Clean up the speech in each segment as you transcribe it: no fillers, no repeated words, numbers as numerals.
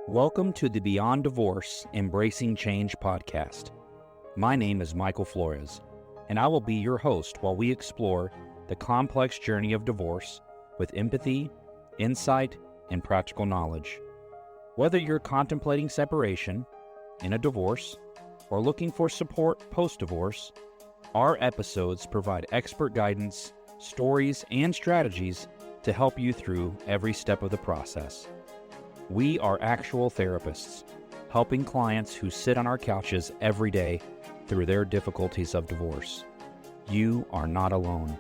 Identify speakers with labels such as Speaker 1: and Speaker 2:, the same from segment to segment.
Speaker 1: Welcome to the Beyond Divorce, Embracing Change podcast. My name is Michael Flores, and I will be your host while we explore the complex journey of divorce with empathy, insight, and practical knowledge. Whether you're contemplating separation, in a divorce, or looking for support post-divorce, our episodes provide expert guidance, stories, and strategies to help you through every step of the process. We are actual therapists, helping clients who sit on our couches every day through their difficulties of divorce. You are not alone.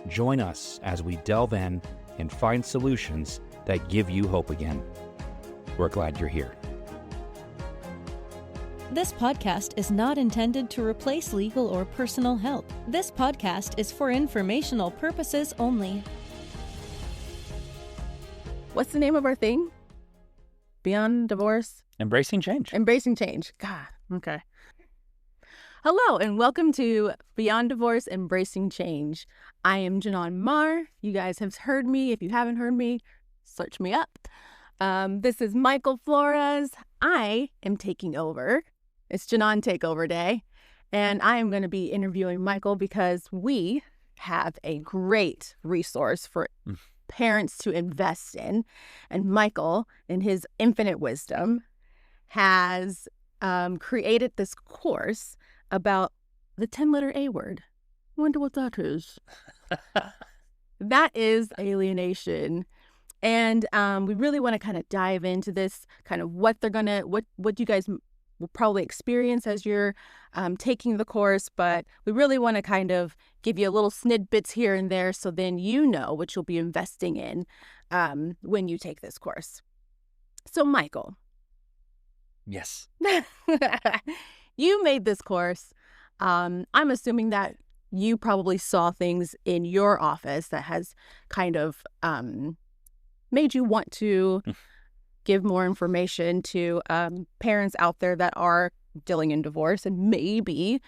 Speaker 1: Join us as we delve in and find solutions that give you hope again. We're glad you're here.
Speaker 2: This podcast is not intended to replace legal or personal help. This podcast is for informational purposes only.
Speaker 3: What's the name of our thing? Beyond Divorce?
Speaker 1: Embracing Change.
Speaker 3: Embracing Change. God, okay. Hello, and welcome to Beyond Divorce, Embracing Change. I am Jinohn. You guys have heard me. If you haven't heard me, search me up. This is Michael Flores. I am taking over. It's Jinohn Takeover Day, and I am going to be interviewing Michael because we have a great resource for parents to invest in. And Michael, in his infinite wisdom, has created this course about the 10-letter A word. I wonder what that is. That is alienation. And we really want to kind of dive into this, kind of what you guys will probably experience as you're taking the course, but we really want to kind of give you a little snippets here and there so then you know what you'll be investing in when you take this course. So, Michael.
Speaker 1: Yes.
Speaker 3: You made this course. I'm assuming that you probably saw things in your office that has kind of made you want to give more information to parents out there that are dealing in divorce and maybe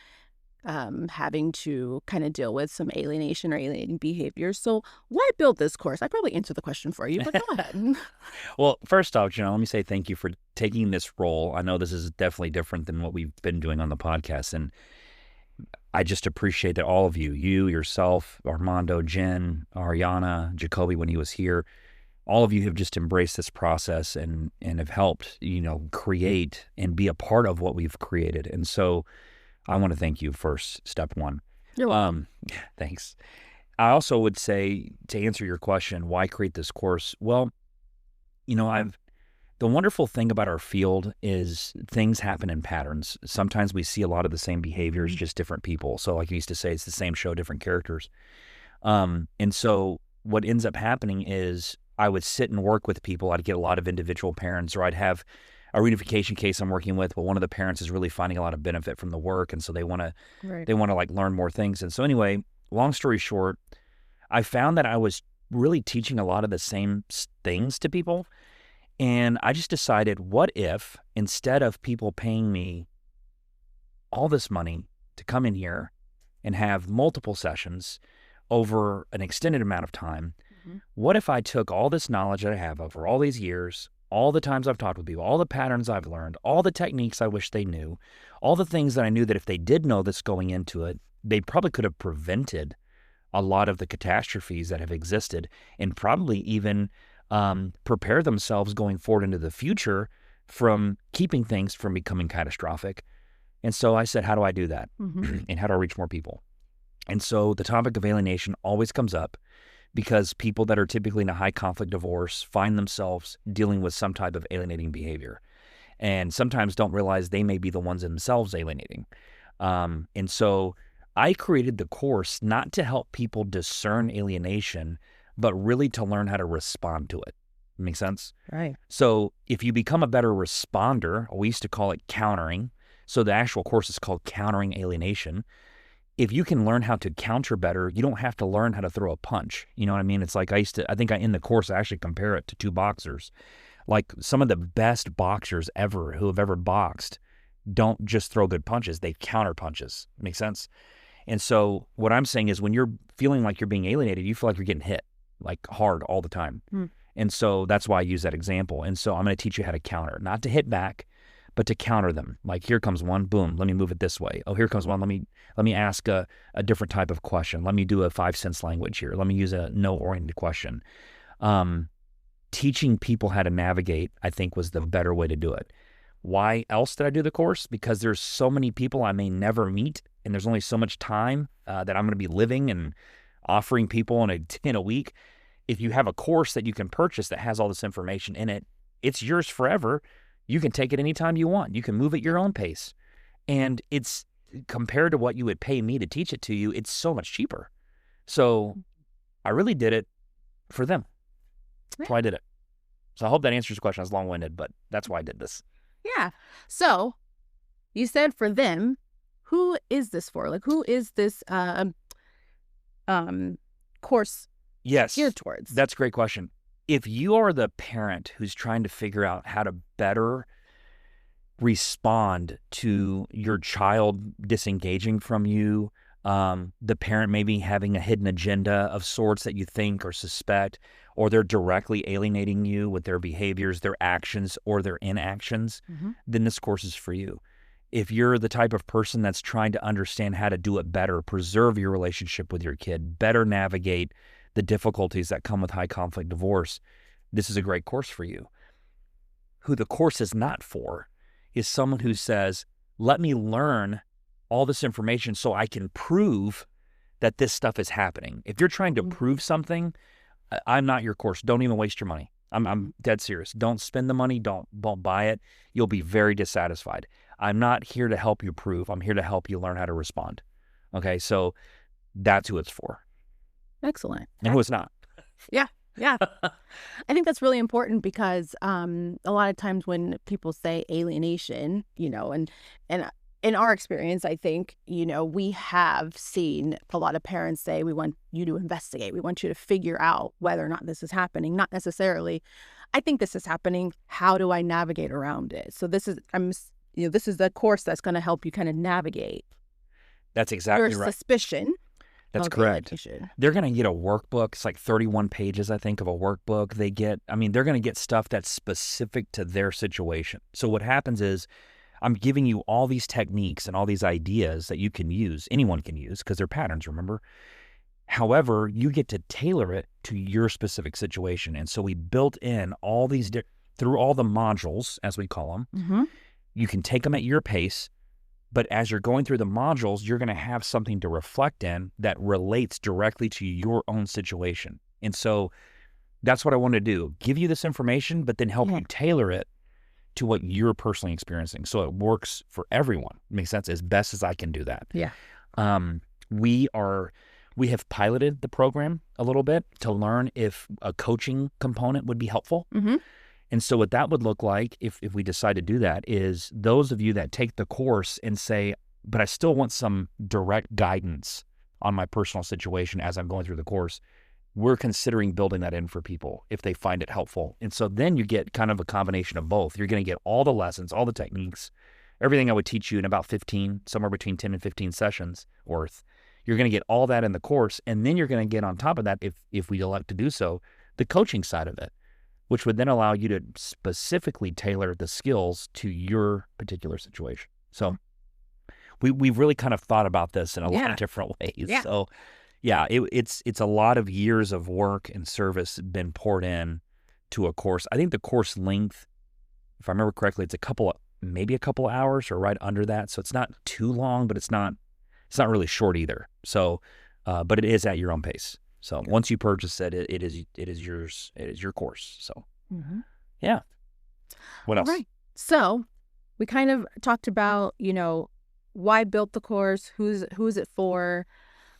Speaker 3: having to kind of deal with some alienation or alienating behaviors. So why build this course? I probably answered the question for you, but go ahead.
Speaker 1: Well, first off, let me say thank you for taking this role. I know this is definitely different than what we've been doing on the podcast, and I just appreciate that all of you, yourself, Armando, Jen, Ariana, Jacoby when he was here, all of you have just embraced this process and have helped, create and be a part of what we've created. And so I want to thank you first, step one.
Speaker 3: You're welcome.
Speaker 1: Thanks. I also would say, to answer your question, why create this course? Well, the wonderful thing about our field is things happen in patterns. Sometimes we see a lot of the same behaviors, just different people. So like I used to say, it's the same show, different characters. And so what ends up happening is I would sit and work with people. I'd get a lot of individual parents, or I'd have a reunification case I'm working with, but one of the parents is really finding a lot of benefit from the work, and so they want to like learn more things. And so anyway, long story short, I found that I was really teaching a lot of the same things to people, and I just decided, what if instead of people paying me all this money to come in here and have multiple sessions over an extended amount of time, what if I took all this knowledge that I have over all these years, all the times I've talked with people, all the patterns I've learned, all the techniques I wish they knew, all the things that I knew that if they did know this going into it, they probably could have prevented a lot of the catastrophes that have existed, and probably even prepare themselves going forward into the future from keeping things from becoming catastrophic. And so I said, how do I do that? And how do I reach more people? And so the topic of alienation always comes up, because people that are typically in a high conflict divorce find themselves dealing with some type of alienating behavior, and sometimes don't realize they may be the ones themselves alienating. And so I created the course not to help people discern alienation, but really to learn how to respond to it. Make sense?
Speaker 3: Right.
Speaker 1: So if you become a better responder, we used to call it countering. So the actual course is called Countering Alienation. If you can learn how to counter better, you don't have to learn how to throw a punch. You know what I mean? It's like in the course, I actually compare it to two boxers. Like some of the best boxers ever who have ever boxed don't just throw good punches, they counter punches. Make sense? And so what I'm saying is when you're feeling like you're being alienated, you feel like you're getting hit like hard all the time. And so that's why I use that example. And so I'm going to teach you how to counter, not to hit back, but to counter them. Like, here comes one, boom, let me move it this way. Oh, here comes one, let me ask a different type of question. Let me do a 5-sense language here. Let me use a no-oriented question. Teaching people how to navigate, I think, was the better way to do it. Why else did I do the course? Because there's so many people I may never meet, and there's only so much time that I'm going to be living and offering people in a week. If you have a course that you can purchase that has all this information in it, it's yours forever. You can take it anytime you want. You can move at your own pace. And it's, compared to what you would pay me to teach it to you, it's so much cheaper. So I really did it for them. That's why I did it. So I hope that answers your question. I was long-winded, but that's why I did this.
Speaker 3: Yeah. So you said for them, who is this for? Like, who is this course geared towards?
Speaker 1: That's a great question. If you are the parent who's trying to figure out how to better respond to your child disengaging from you, the parent maybe having a hidden agenda of sorts that you think or suspect, or they're directly alienating you with their behaviors, their actions, or their inactions, then this course is for you. If you're the type of person that's trying to understand how to do it better, preserve your relationship with your kid, better navigate the difficulties that come with high conflict divorce, this is a great course for you. Who the course is not for is someone who says, let me learn all this information so I can prove that this stuff is happening. If you're trying to prove something, I'm not your course. Don't even waste your money. I'm dead serious. Don't spend the money. Don't buy it. You'll be very dissatisfied. I'm not here to help you prove. I'm here to help you learn how to respond. Okay, so that's who it's for.
Speaker 3: Excellent.
Speaker 1: And who it's not.
Speaker 3: Yeah. I think that's really important because a lot of times when people say alienation, and in our experience, I think, we have seen a lot of parents say, we want you to investigate. We want you to figure out whether or not this is happening. Not necessarily, I think this is happening. How do I navigate around it? So this is the course that's going to help you kind of navigate.
Speaker 1: That's exactly
Speaker 3: your
Speaker 1: right.
Speaker 3: Suspicion.
Speaker 1: That's correct. They're going to get a workbook. It's like 31 pages, I think, of a workbook. They're going to get stuff that's specific to their situation. So what happens is I'm giving you all these techniques and all these ideas that you can use, anyone can use, because they're patterns, remember? However, you get to tailor it to your specific situation. And so we built in all these, through all the modules, as we call them, you can take them at your pace. But as you're going through the modules, you're going to have something to reflect in that relates directly to your own situation. And so that's what I want to do. Give you this information, but then help you tailor it to what you're personally experiencing. So it works for everyone. Makes sense? As best as I can do that.
Speaker 3: Yeah.
Speaker 1: We have piloted the program a little bit to learn if a coaching component would be helpful. And so what that would look like, if we decide to do that, is those of you that take the course and say, but I still want some direct guidance on my personal situation as I'm going through the course, we're considering building that in for people if they find it helpful. And so then you get kind of a combination of both. You're going to get all the lessons, all the techniques, everything I would teach you in about 15, somewhere between 10 and 15 sessions worth. You're going to get all that in the course. And then you're going to get on top of that, if we elect to do so, the coaching side of it, which would then allow you to specifically tailor the skills to your particular situation. So we've really kind of thought about this in a lot of different ways.
Speaker 3: Yeah.
Speaker 1: So it's a lot of years of work and service been poured in to a course. I think the course length, if I remember correctly, it's maybe a couple of hours or right under that. So it's not too long, but it's not really short either. So, but it is at your own pace. So once you purchase it, it is yours. It is your course. So, yeah. What else?
Speaker 3: All right. So we kind of talked about, why built the course, who's it for,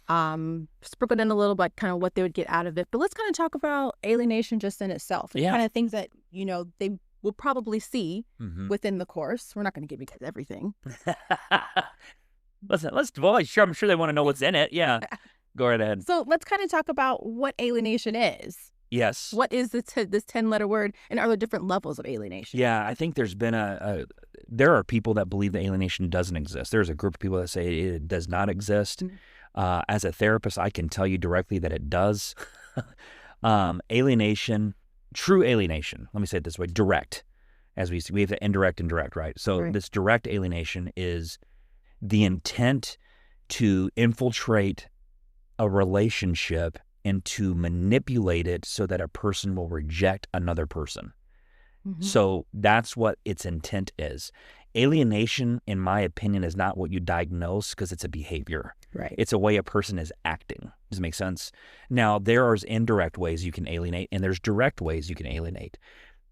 Speaker 3: sprinkled in a little bit kind of what they would get out of it. But let's kind of talk about alienation just in itself. Kind of things that, they will probably see within the course. We're not going to give you guys everything.
Speaker 1: I'm sure they want to know what's in it. Yeah. Go right ahead.
Speaker 3: So let's kind of talk about what alienation is.
Speaker 1: Yes.
Speaker 3: What is this 10-letter word, and are there different levels of alienation?
Speaker 1: Yeah, I think there's been there are people that believe that alienation doesn't exist. There's a group of people that say it does not exist. As a therapist, I can tell you directly that it does. Alienation, true alienation, let me say it this way, direct, as we have the indirect and direct, right? So
Speaker 3: Right.
Speaker 1: this direct alienation is the intent to infiltrate a relationship and to manipulate it so that a person will reject another person.
Speaker 3: Mhm.
Speaker 1: So that's what its intent is. Alienation, in my opinion, is not what you diagnose because it's a behavior.
Speaker 3: Right.
Speaker 1: It's a way a person is acting. Does it make sense? Now, there are indirect ways you can alienate, and there's direct ways you can alienate.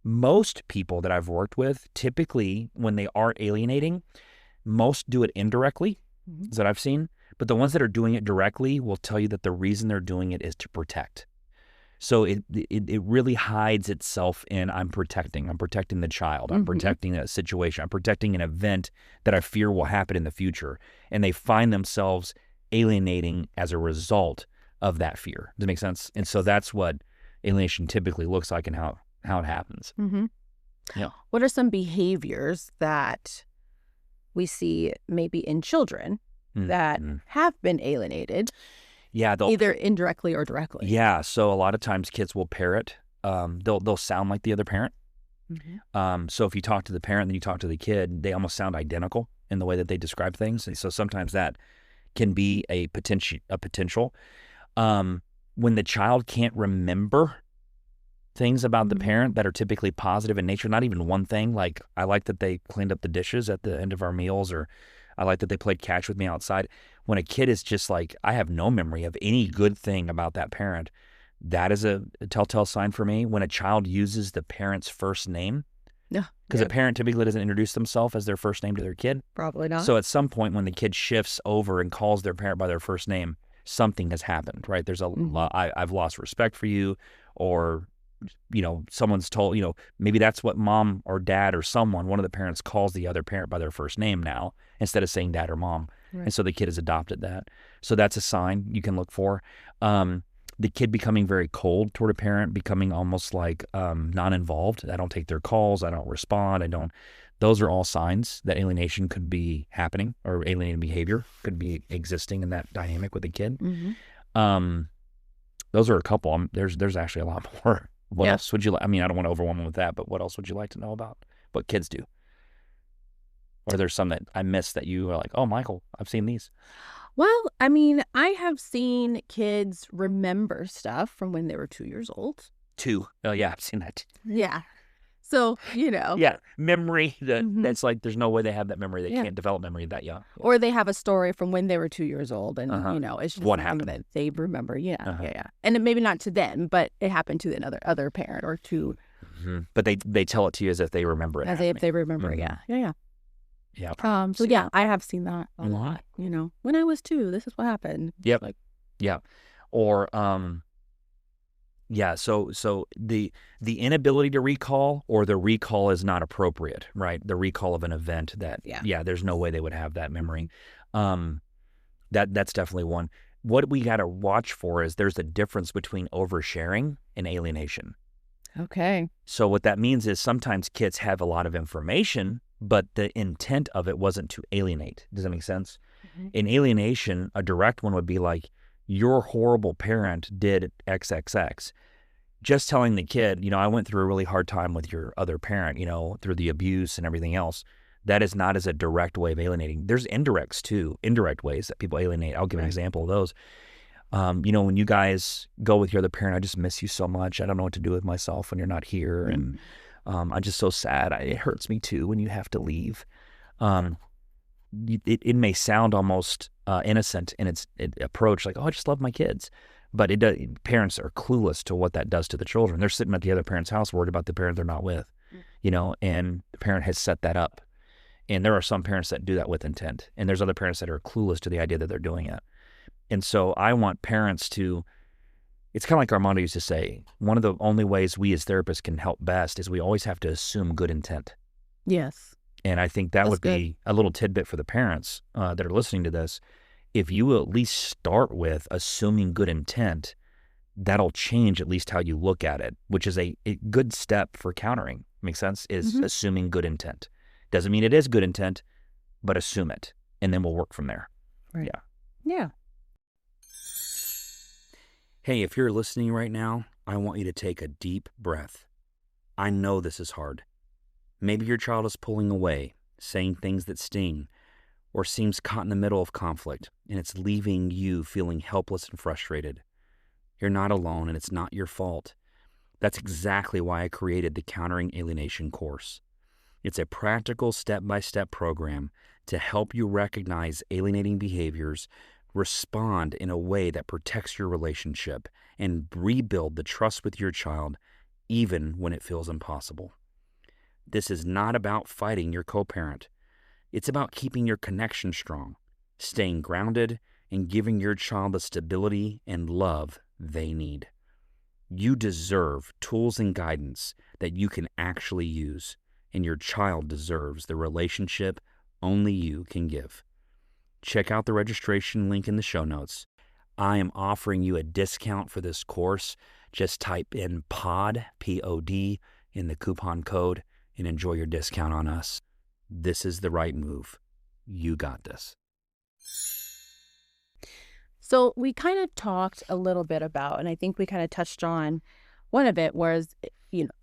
Speaker 1: Most people that I've worked with, typically, when they are alienating, most do it indirectly, is what I've seen. But the ones that are doing it directly will tell you that the reason they're doing it is to protect. So it really hides itself in I'm protecting the child. I'm protecting a situation. I'm protecting an event that I fear will happen in the future. And they find themselves alienating as a result of that fear. Does it make sense? And so that's what alienation typically looks like and how it happens.
Speaker 3: Mm-hmm.
Speaker 1: Yeah.
Speaker 3: What are some behaviors that we see maybe in children that have been alienated?
Speaker 1: Yeah,
Speaker 3: either indirectly or directly.
Speaker 1: Yeah, so a lot of times kids will parrot. They'll sound like the other parent. So if you talk to the parent and you talk to the kid, they almost sound identical in the way that they describe things. And so sometimes that can be a potential. When the child can't remember things about the parent that are typically positive in nature, not even one thing, like I like that they cleaned up the dishes at the end of our meals, or I like that they played catch with me outside. When a kid is just like, I have no memory of any good thing about that parent, that is a telltale sign for me. When a child uses the parent's first name, because a parent typically doesn't introduce themselves as their first name to their kid.
Speaker 3: Probably not.
Speaker 1: So at some point when the kid shifts over and calls their parent by their first name, something has happened, right? There's I've lost respect for you, or someone's told, maybe that's what mom or dad or one of the parents calls the other parent by their first name now, instead of saying dad or mom. Right. And so the kid has adopted that. So that's a sign you can look for. The kid becoming very cold toward a parent, becoming almost like non-involved. I don't take their calls. I don't respond. Those are all signs that alienation could be happening, or alienating behavior could be existing in that dynamic with the kid. Those are a couple. There's actually a lot more. What else would you like? I mean, I don't want to overwhelm them with that, but what else would you like to know about what kids do? Or there's some that I missed that you are like, oh, Michael, I've seen these.
Speaker 3: Well, I mean, I have seen kids remember stuff from when they were 2 years old.
Speaker 1: 2? Oh, yeah, I've seen that.
Speaker 3: Yeah. So,
Speaker 1: Yeah, memory. That's like, there's no way they have that memory. They can't develop memory that young.
Speaker 3: Or they have a story from when they were 2 years old, and, it's just
Speaker 1: what
Speaker 3: something
Speaker 1: happened
Speaker 3: that they remember. Yeah. And maybe not to them, but it happened to another parent or to...
Speaker 1: But they tell it to you as if they remember it.
Speaker 3: As if they remember, yeah.
Speaker 1: Yeah.
Speaker 3: So yeah, I have seen that a lot. When I was 2, this is what happened.
Speaker 1: Yep. Yeah. Or So the inability to recall, or the recall is not appropriate, right? The recall of an event that there's no way they would have that memory. That's definitely one. What we got to watch for is there's a difference between oversharing and alienation.
Speaker 3: Okay.
Speaker 1: So what that means is sometimes kids have a lot of information, but the intent of it wasn't to alienate. Does that make sense? In alienation, a direct one would be like, your horrible parent did XXX. Just telling the kid, I went through a really hard time with your other parent, through the abuse and everything else. That is not as a direct way of alienating. There's indirects too, indirect ways that people alienate. I'll give an example of those. When you guys go with your other parent, I just miss you so much. I don't know what to do with myself when you're not here. And I'm just so sad. It hurts me too when you have to leave. It may sound almost innocent in its approach, like, oh, I just love my kids. But parents are clueless to what that does to the children. They're sitting at the other parent's house worried about the parent they're not with, and the parent has set that up. And there are some parents that do that with intent. And there's other parents that are clueless to the idea that they're doing it. And so I want parents to, it's kind of like Armando used to say, one of the only ways we as therapists can help best is we always have to assume good intent.
Speaker 3: Yes.
Speaker 1: And I think that would be a little tidbit for the parents that are listening to this. If you at least start with assuming good intent, that'll change at least how you look at it, which is a good step for countering. Makes sense? Is assuming good intent. Doesn't mean it is good intent, but assume it, and then we'll work from there.
Speaker 3: Right.
Speaker 1: Yeah.
Speaker 3: Yeah.
Speaker 1: Hey, if you're listening right now, I want you to take a deep breath. I know this is hard. Maybe your child is pulling away, saying things that sting, or seems caught in the middle of conflict, and it's leaving you feeling helpless and frustrated. You're not alone, and it's not your fault. That's exactly why I created the Countering Alienation course. It's a practical step-by-step program to help you recognize alienating behaviors, respond in a way that protects your relationship, and rebuild the trust with your child, even when it feels impossible. This is not about fighting your co-parent. It's about keeping your connection strong, staying grounded, and giving your child the stability and love they need. You deserve tools and guidance that you can actually use, and your child deserves the relationship only you can give. Check out the registration link in the show notes. I am offering you a discount for this course. Just type in POD, P-O-D, in the coupon code and enjoy your discount on us. This is the right move. You got this.
Speaker 3: So we kind of talked a little bit about, and I think we kind of touched on one of it was,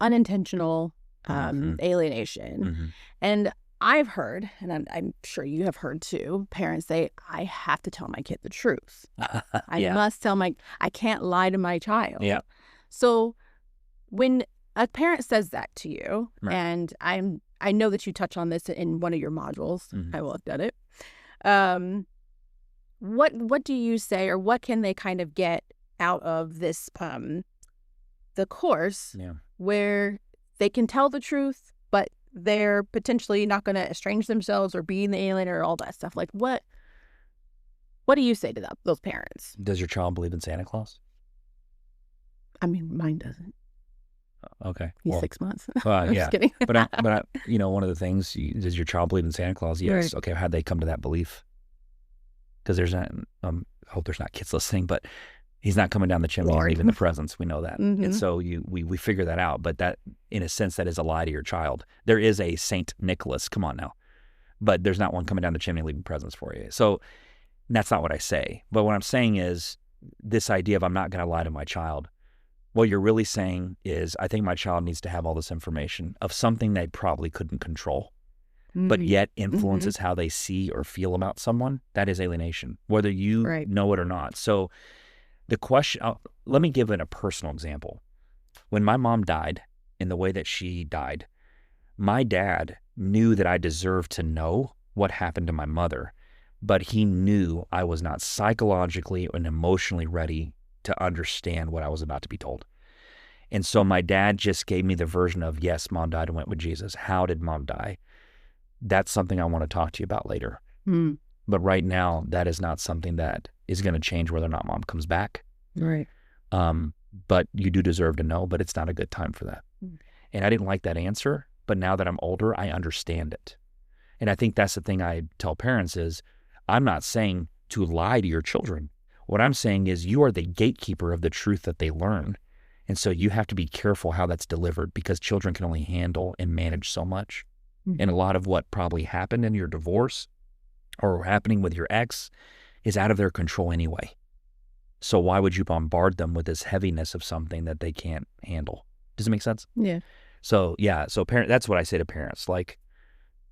Speaker 3: unintentional alienation. And I've heard, and I'm sure you have heard too, parents say, I have to tell my kid the truth. I must tell I can't lie to my child.
Speaker 1: Yeah.
Speaker 3: So when a parent says that to you,
Speaker 1: Right.
Speaker 3: and I know that you touch on this in one of your modules, I looked at it. What do you say, or what can they kind of get out of this the course where they can tell the truth, but they're potentially not going to estrange themselves or be in the alien or all that stuff? Like what do you say to those parents?
Speaker 1: Does your child believe in Santa Claus?
Speaker 3: I mean, mine doesn't.
Speaker 1: Okay.
Speaker 3: He's 6 months. I'm
Speaker 1: Yeah.
Speaker 3: just kidding.
Speaker 1: but one of the things, does your child believe in Santa Claus? Yes.
Speaker 3: Right.
Speaker 1: Okay. How'd they come to that belief? Because there's not, I hope there's not kids listening, but he's not coming down the chimney and leaving the presents. We know that. And so we figure that out. But that, in a sense, that is a lie to your child. There is a Saint Nicholas, come on now. But there's not one coming down the chimney leaving presents for you. So that's not what I say. But what I'm saying is this idea of I'm not going to lie to my child. What you're really saying is I think my child needs to have all this information of something they probably couldn't control, but yet influences how they see or feel about someone. That is alienation, whether you know it or not. So the question, let me give it a personal example. When my mom died in the way that she died, my dad knew that I deserved to know what happened to my mother, but he knew I was not psychologically and emotionally ready to understand what I was about to be told. And so my dad just gave me the version of, yes, mom died and went with Jesus. How did mom die? That's something I want to talk to you about later. But right now, that is not something that is going to change whether or not mom comes back.
Speaker 3: Right.
Speaker 1: But you do deserve to know, but it's not a good time for that. And I didn't like that answer, but now that I'm older, I understand it. And I think that's the thing I tell parents is, I'm not saying to lie to your children. What I'm saying is you are the gatekeeper of the truth that they learn. And so you have to be careful how that's delivered because children can only handle and manage so much. And a lot of what probably happened in your divorce or happening with your ex is out of their control anyway. So why would you bombard them with this heaviness of something that they can't handle? Does it make sense?
Speaker 3: Yeah.
Speaker 1: So that's what I say to parents. Like,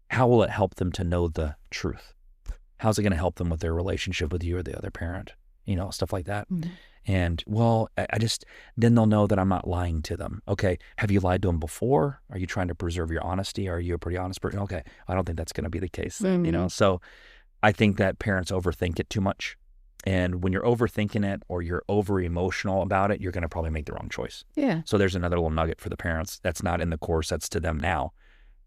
Speaker 1: how will it help them to know the truth? How's it going to help them with their relationship with you or the other parent? Stuff like that. And then they'll know that I'm not lying to them. Okay, have you lied to them before? Are you trying to preserve your honesty? Are you a pretty honest person? Okay, I don't think that's going to be the case. So I think that parents overthink it too much. And when you're overthinking it or you're over emotional about it, you're going to probably make the wrong choice.
Speaker 3: Yeah.
Speaker 1: So there's another little nugget for the parents. That's not in the course. That's to them now.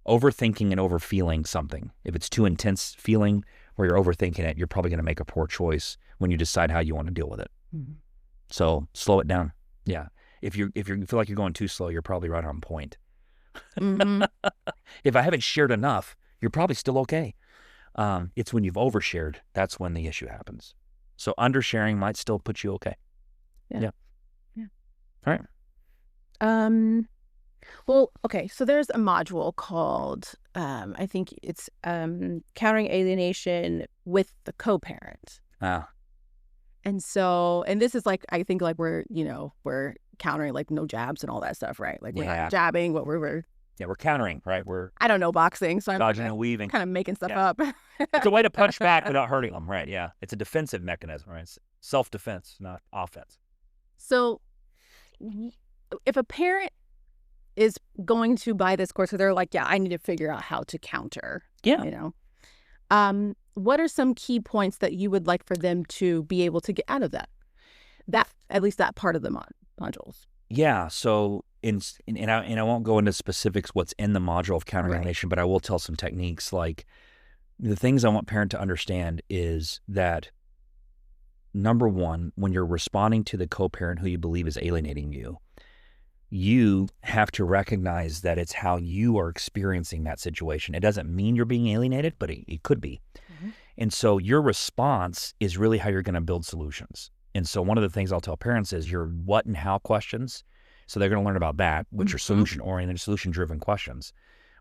Speaker 1: Overthinking and overfeeling something. If it's too intense feeling or you're overthinking it, you're probably going to make a poor choice when you decide how you want to deal with it. So slow it down. Yeah. If you feel like you're going too slow, you're probably right on point. If I haven't shared enough, you're probably still okay. It's when you've overshared, that's when the issue happens. So undersharing might still put you okay. Yeah. All right.
Speaker 3: Well, okay. So there's a module called, I think it's Countering Alienation with the Co-Parent. And so, and this is like, I think like we're countering like no jabs and all that stuff, right? Like we're not jabbing, what we're
Speaker 1: countering, right?
Speaker 3: I don't know boxing, so I'm
Speaker 1: dodging and weaving,
Speaker 3: kind of making stuff up.
Speaker 1: It's a way to punch back without hurting them, right? Yeah, it's a defensive mechanism, right? It's self-defense, not offense.
Speaker 3: So if a parent is going to buy this course, so they're like, yeah, I need to figure out how to counter, what are some key points that you would like for them to be able to get out of that at least that part of the modules?
Speaker 1: Yeah. So and I won't go into specifics what's in the module of counter alienation, but I will tell some techniques. Like the things I want parent to understand is that number one, when you're responding to the co-parent who you believe is alienating you, you have to recognize that it's how you are experiencing that situation. It doesn't mean you're being alienated, but it could be. Mm-hmm. And so your response is really how you're going to build solutions. And so one of the things I'll tell parents is your what and how questions. So they're going to learn about that, which are solution-oriented, solution-driven questions.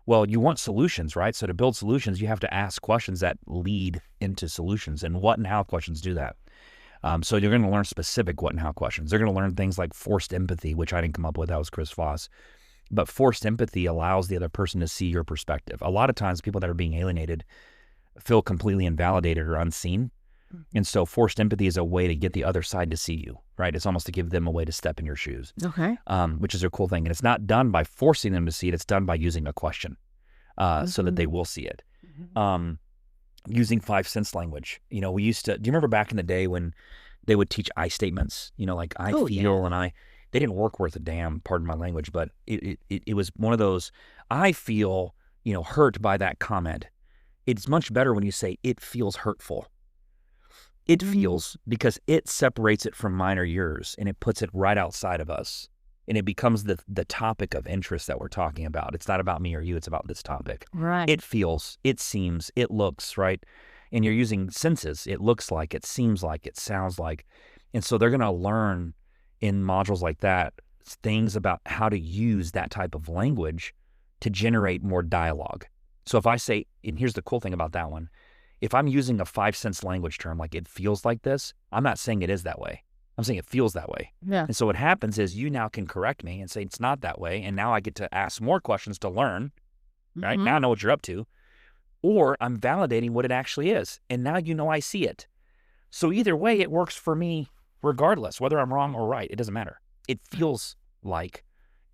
Speaker 1: Well, you want solutions, right? So to build solutions, you have to ask questions that lead into solutions. And what and how questions do that. So you're going to learn specific what and how questions. They're going to learn things like forced empathy, which I didn't come up with. That was Chris Voss. But forced empathy allows the other person to see your perspective. A lot of times people that are being alienated feel completely invalidated or unseen. And so forced empathy is a way to get the other side to see you, right? It's almost to give them a way to step in your shoes, which is a cool thing. And it's not done by forcing them to see it. It's done by using a question so that they will see it. Using 5 sense language. We used to, do you remember back in the day when they would teach I statements, like I feel and they didn't work worth a damn, pardon my language, but it was one of those, I feel, hurt by that comment. It's much better when you say it feels hurtful. It feels, because it separates it from mine or yours and it puts it right outside of us. And it becomes the topic of interest that we're talking about. It's not about me or you. It's about this topic.
Speaker 3: Right.
Speaker 1: It feels, it seems, it looks, right? And you're using senses. It looks like, it seems like, it sounds like. And so they're going to learn in modules like that things about how to use that type of language to generate more dialogue. So if I say, and here's the cool thing about that one, if I'm using a 5 sense language term like it feels like this, I'm not saying it is that way. I'm saying it feels that way.
Speaker 3: Yeah.
Speaker 1: And so what happens is you now can correct me and say it's not that way. And now I get to ask more questions to learn, right? Now I know what you're up to. Or I'm validating what it actually is. And now I see it. So either way, it works for me regardless, whether I'm wrong or right. It doesn't matter. It feels like,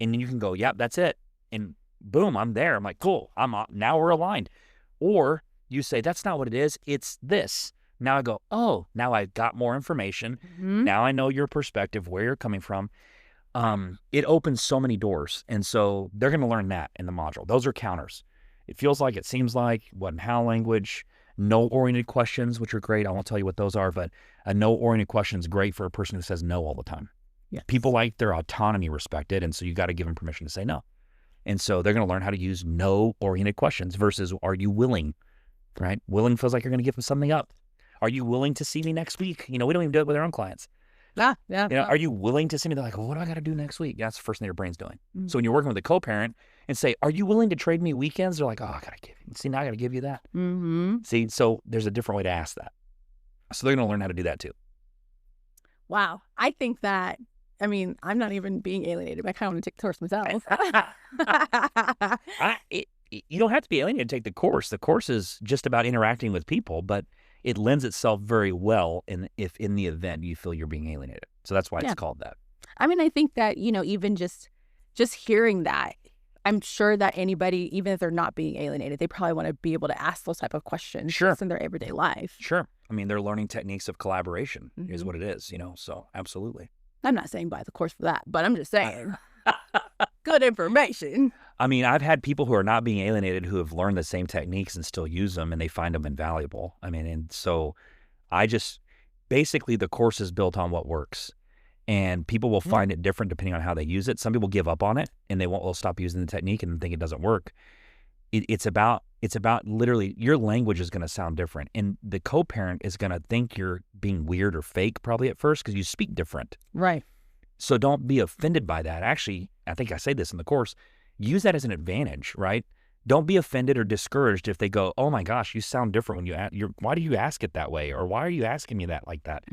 Speaker 1: and then you can go, yep, that's it. And boom, I'm there. I'm like, cool, now we're aligned. Or you say, that's not what it is. It's this. Now I go, oh, now I've got more information. Now I know your perspective, where you're coming from. It opens so many doors. And so they're going to learn that in the module. Those are counters. It feels like, it seems like, what and how language, no-oriented questions, which are great. I won't tell you what those are, but a no-oriented question is great for a person who says no all the time.
Speaker 3: Yes.
Speaker 1: People like their autonomy respected, and so you got to give them permission to say no. And so they're going to learn how to use no-oriented questions versus are you willing, right? Willing feels like you're going to give them something up. Are you willing to see me next week? We don't even do it with our own clients. Are you willing to see me? They're like, well, what do I got to do next week? That's the first thing their brain's doing. So when you're working with a co-parent and say, are you willing to trade me weekends? They're like, oh, I got to give you. See, now I got to give you that. See, so there's a different way to ask that. So they're going to learn how to do that too.
Speaker 3: Wow. I think that, I'm not even being alienated, but I kind of want to take the course myself.
Speaker 1: You don't have to be alienated to take the course. The course is just about interacting with people, but it lends itself very well if in the event you feel you're being alienated. So that's why it's called that.
Speaker 3: I think that, even just hearing that, I'm sure that anybody, even if they're not being alienated, they probably want to be able to ask those type of questions in their everyday life.
Speaker 1: Sure. They're learning techniques of collaboration is what it is, so absolutely.
Speaker 3: I'm not saying buy the course for that, but I'm just saying good information.
Speaker 1: I've had people who are not being alienated who have learned the same techniques and still use them, and they find them invaluable. And so basically the course is built on what works, and people will find it different depending on how they use it. Some people give up on it and they'll stop using the technique and think it doesn't work. It's about literally your language is going to sound different, and the co-parent is going to think you're being weird or fake probably at first because you speak different.
Speaker 3: Right.
Speaker 1: So don't be offended by that. Actually, I think I say this in the course, use that as an advantage, right? Don't be offended or discouraged if they go, oh my gosh, you sound different when why do you ask it that way? Or why are you asking me that like that?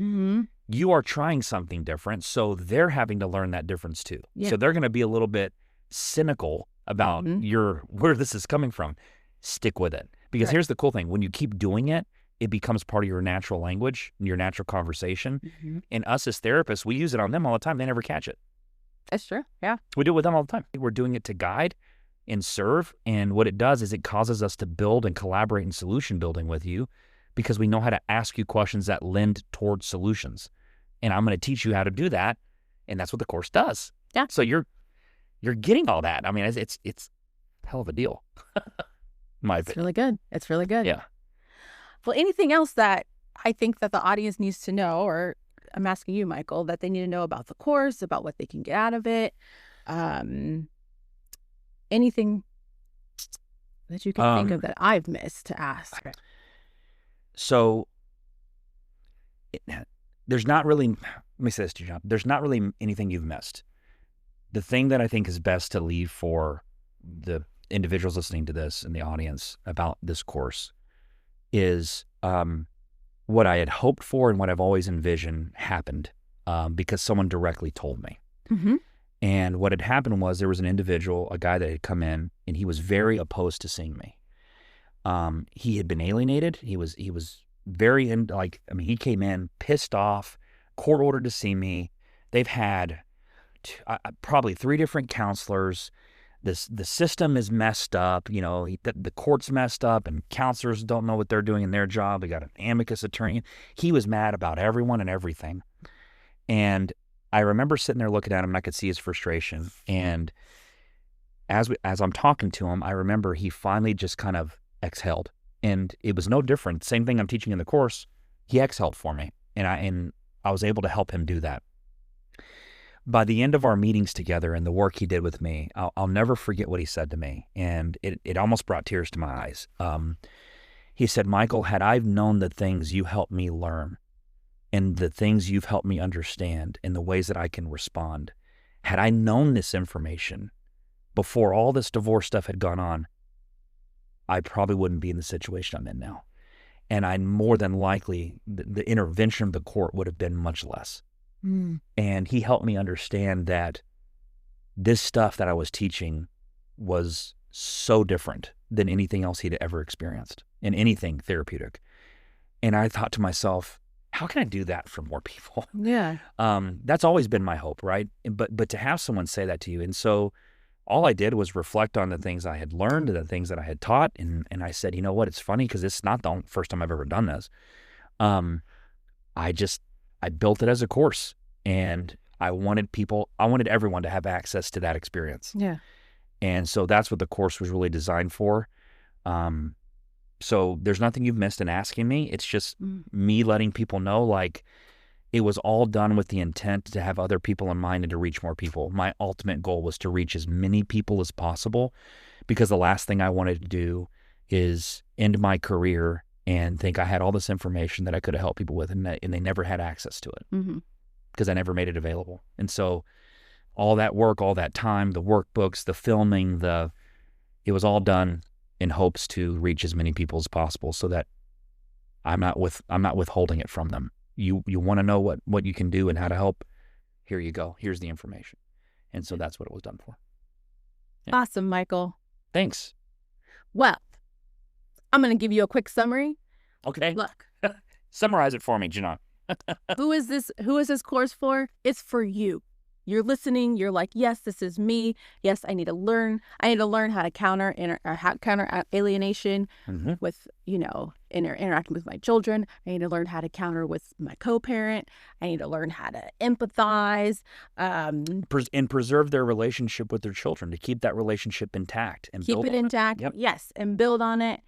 Speaker 1: you are trying something different, so they're having to learn that difference too.
Speaker 3: Yeah.
Speaker 1: So they're going to be a little bit cynical about where this is coming from. Stick with it. Because here's the cool thing. When you keep doing it, it becomes part of your natural language, your natural conversation. And us as therapists, we use it on them all the time. They never catch it.
Speaker 3: That's true. Yeah.
Speaker 1: We do it with them all the time. We're doing it to guide and serve. And what it does is it causes us to build and collaborate in solution building with you, because we know how to ask you questions that lend towards solutions. And I'm going to teach you how to do that. And that's what the course does.
Speaker 3: Yeah.
Speaker 1: So you're getting all that. I mean, it's a hell of a deal.
Speaker 3: It's really good. It's really good.
Speaker 1: Yeah.
Speaker 3: Well, anything else that I think that the audience needs to know, or I'm asking you, Michael, that they need to know about the course, about what they can get out of it? Anything that you can think of that I've missed to ask?
Speaker 1: So there's not really, let me say this to you, John, there's not really anything you've missed. The thing that I think is best to leave for the individuals listening to this and the audience about this course is what I had hoped for and what I've always envisioned happened because someone directly told me. And what had happened was there was an individual, a guy that had come in, and he was very opposed to seeing me. He had been alienated. He was very he came in pissed off, court ordered to see me. They've had probably 3 different counselors. The system is messed up. You know, the court's messed up, and counselors don't know what they're doing in their job. They got an amicus attorney. He was mad about everyone and everything. And I remember sitting there looking at him, and I could see his frustration. And as I'm talking to him, I remember he finally just kind of exhaled. And it was no different. Same thing I'm teaching in the course. He exhaled for me, and I was able to help him do that. By the end of our meetings together and the work he did with me, I'll never forget what he said to me, and it almost brought tears to my eyes. He said, "Michael, had I known the things you helped me learn and the things you've helped me understand and the ways that I can respond, had I known this information before all this divorce stuff had gone on, I probably wouldn't be in the situation I'm in now. And I more than likely, the intervention of the court would have been much less." And he helped me understand that this stuff that I was teaching was so different than anything else he'd ever experienced in anything therapeutic. And I thought to myself, how can I do that for more people?
Speaker 3: Yeah.
Speaker 1: That's always been my hope, right? But to have someone say that to you. And so all I did was reflect on the things I had learned and the things that I had taught. And I said, you know what? It's funny because it's not the first time I've ever done this. I built it as a course, and I wanted everyone to have access to that experience.
Speaker 3: Yeah.
Speaker 1: And so that's what the course was really designed for. So there's nothing you've missed in asking me. It's just me letting people know, like, it was all done with the intent to have other people in mind and to reach more people. My ultimate goal was to reach as many people as possible, because the last thing I wanted to do is end my career and think I had all this information that I could have helped people with, and they never had access to it because I never made it available. And so all that work, all that time, the workbooks, the filming, it was all done in hopes to reach as many people as possible, so that I'm not withholding it from them. You want to know what you can do and how to help? Here you go. Here's the information. And so that's what it was done for. Yeah.
Speaker 3: Awesome, Michael.
Speaker 1: Thanks.
Speaker 3: Well, I'm going to give you a quick summary.
Speaker 1: Okay.
Speaker 3: Look.
Speaker 1: Summarize it for me, Jinohn.
Speaker 3: Who is this course for? It's for you. You're listening. You're like, yes, this is me. Yes, I need to learn how to counter alienation with, interacting with my children. I need to learn how to counter with my co-parent. I need to learn how to empathize.
Speaker 1: And preserve their relationship with their children, to keep that relationship intact and
Speaker 3: keep
Speaker 1: build
Speaker 3: it intact.
Speaker 1: Yep.
Speaker 3: Yes, and build on it.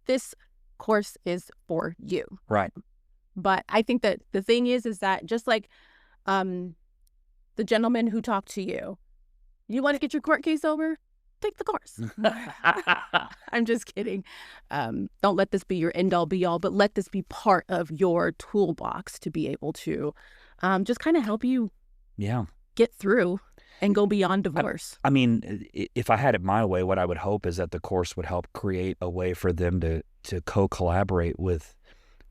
Speaker 3: This course is for you.
Speaker 1: Right.
Speaker 3: But I think that the thing is that just like the gentleman who talked to you, you want to get your court case over? Take the course. I'm just kidding. Don't let this be your end-all be-all, but let this be part of your toolbox to be able to just kind of help you get through and go beyond divorce.
Speaker 1: I mean, if I had it my way, what I would hope is that the course would help create a way for them to co-collaborate with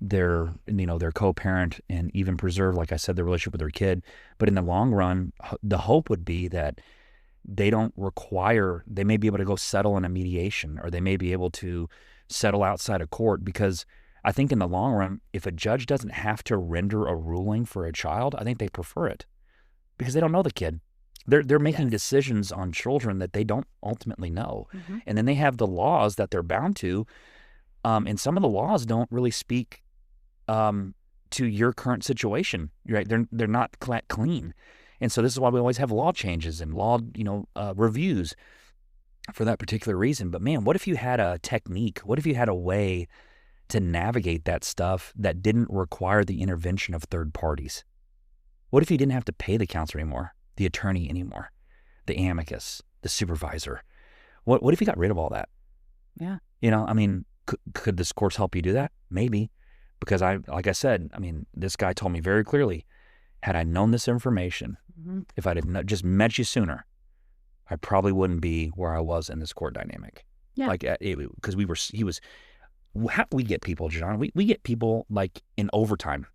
Speaker 1: their co-parent and even preserve, like I said, their relationship with their kid. But in the long run, the hope would be that they may be able to go settle in a mediation, or they may be able to settle outside of court, because I think in the long run, if a judge doesn't have to render a ruling for a child, I think they prefer it, because they don't know the kid. They're making decisions on children that they don't ultimately know. And then they have the laws that they're bound to. And some of the laws don't really speak to your current situation, right? They're not clean. And so this is why we always have law changes and law, reviews for that particular reason. But man, what if you had a technique? What if you had a way to navigate that stuff that didn't require the intervention of third parties? What if you didn't have to pay the counselor anymore, the attorney anymore, the amicus, the supervisor? What if you got rid of all that?
Speaker 3: Yeah.
Speaker 1: Could this course help you do that? Maybe. Because like I said, this guy told me very clearly, had I known this information, if I'd have just met you sooner, I probably wouldn't be where I was in this court dynamic.
Speaker 3: Yeah.
Speaker 1: Because how do we get people, John? We get people like in overtime.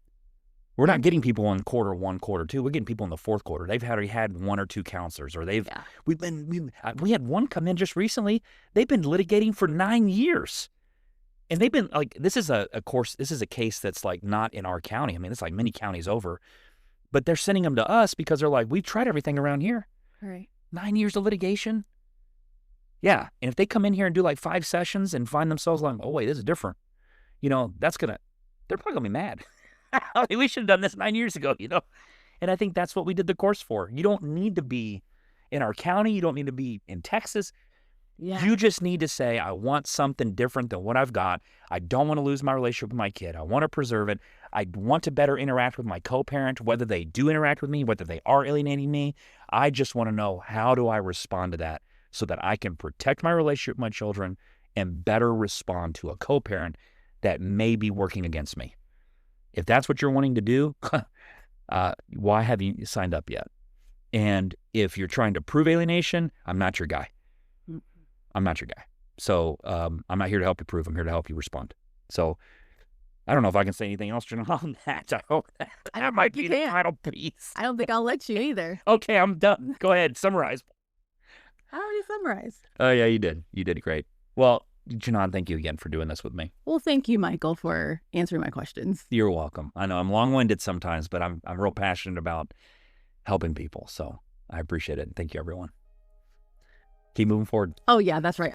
Speaker 1: We're not getting people in quarter 1, quarter 2. We're getting people in the fourth quarter. They've already had 1 or 2 counselors, or we had one come in just recently. They've been litigating for 9 years. And they've been like, this is a case that's like not in our county. It's like many counties over, but they're sending them to us because they're like, we've tried everything around here.
Speaker 3: Right.
Speaker 1: 9 years of litigation. Yeah. And if they come in here and do like 5 sessions and find themselves like, oh wait, this is different, they're probably gonna be mad. We should have done this 9 years ago, And I think that's what we did the course for. You don't need to be in our county. You don't need to be in Texas.
Speaker 3: Yeah.
Speaker 1: You just need to say, I want something different than what I've got. I don't want to lose my relationship with my kid. I want to preserve it. I want to better interact with my co-parent, whether they do interact with me, whether they are alienating me. I just want to know, how do I respond to that so that I can protect my relationship with my children and better respond to a co-parent that may be working against me. If that's what you're wanting to do, why have you signed up yet? And if you're trying to prove alienation, I'm not your guy. I'm not your guy. So I'm not here to help you prove. I'm here to help you respond. So I don't know if I can say anything else on that. I hope that might be the final piece.
Speaker 3: I don't think I'll let you either.
Speaker 1: Okay, I'm done. Go ahead. Summarize.
Speaker 3: I already summarized.
Speaker 1: Oh, yeah, you did. You did great. Well, Jinohn, thank you again for doing this with me.
Speaker 3: Well, thank you, Michael, for answering my questions.
Speaker 1: You're welcome. I know I'm long-winded sometimes, but I'm real passionate about helping people. So I appreciate it. Thank you, everyone. Keep moving forward.
Speaker 3: Oh, yeah, that's right.